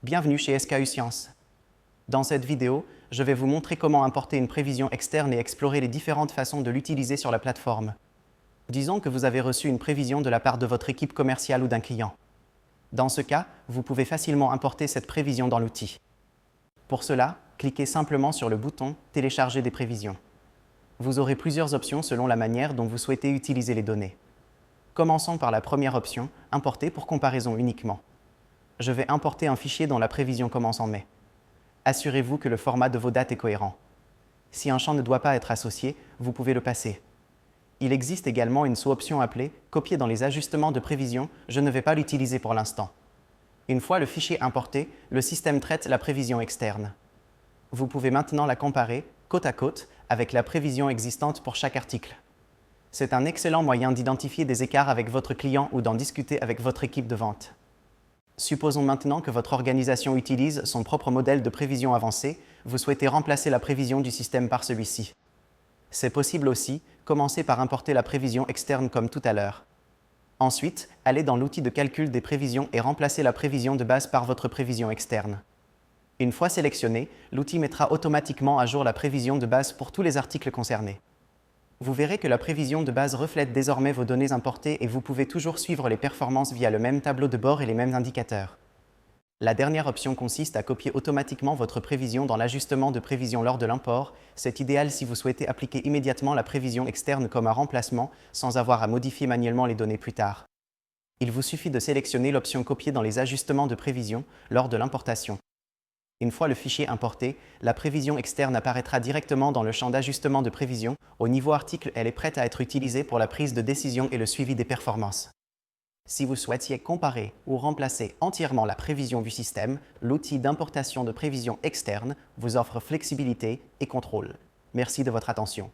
Bienvenue chez SKU Science. Dans cette vidéo, je vais vous montrer comment importer une prévision externe et explorer les différentes façons de l'utiliser sur la plateforme. Disons que vous avez reçu une prévision de la part de votre équipe commerciale ou d'un client. Dans ce cas, vous pouvez facilement importer cette prévision dans l'outil. Pour cela, cliquez simplement sur le bouton « Télécharger des prévisions ». Vous aurez plusieurs options selon la manière dont vous souhaitez utiliser les données. Commençons par la première option « Importer pour comparaison uniquement ». Je vais importer un fichier dont la prévision commence en mai. Assurez-vous que le format de vos dates est cohérent. Si un champ ne doit pas être associé, vous pouvez le passer. Il existe également une sous-option appelée « Copier dans les ajustements de prévision ». Je ne vais pas l'utiliser pour l'instant. Une fois le fichier importé, le système traite la prévision externe. Vous pouvez maintenant la comparer, côte à côte, avec la prévision existante pour chaque article. C'est un excellent moyen d'identifier des écarts avec votre client ou d'en discuter avec votre équipe de vente. Supposons maintenant que votre organisation utilise son propre modèle de prévision avancée, vous souhaitez remplacer la prévision du système par celui-ci. C'est possible aussi, commencez par importer la prévision externe comme tout à l'heure. Ensuite, allez dans l'outil de calcul des prévisions et remplacez la prévision de base par votre prévision externe. Une fois sélectionnée, l'outil mettra automatiquement à jour la prévision de base pour tous les articles concernés. Vous verrez que la prévision de base reflète désormais vos données importées et vous pouvez toujours suivre les performances via le même tableau de bord et les mêmes indicateurs. La dernière option consiste à copier automatiquement votre prévision dans l'ajustement de prévision lors de l'import. C'est idéal si vous souhaitez appliquer immédiatement la prévision externe comme un remplacement sans avoir à modifier manuellement les données plus tard. Il vous suffit de sélectionner l'option Copier dans les ajustements de prévision lors de l'importation. Une fois le fichier importé, la prévision externe apparaîtra directement dans le champ d'ajustement de prévision. Au niveau article, elle est prête à être utilisée pour la prise de décision et le suivi des performances. Si vous souhaitiez comparer ou remplacer entièrement la prévision du système, l'outil d'importation de prévision externe vous offre flexibilité et contrôle. Merci de votre attention.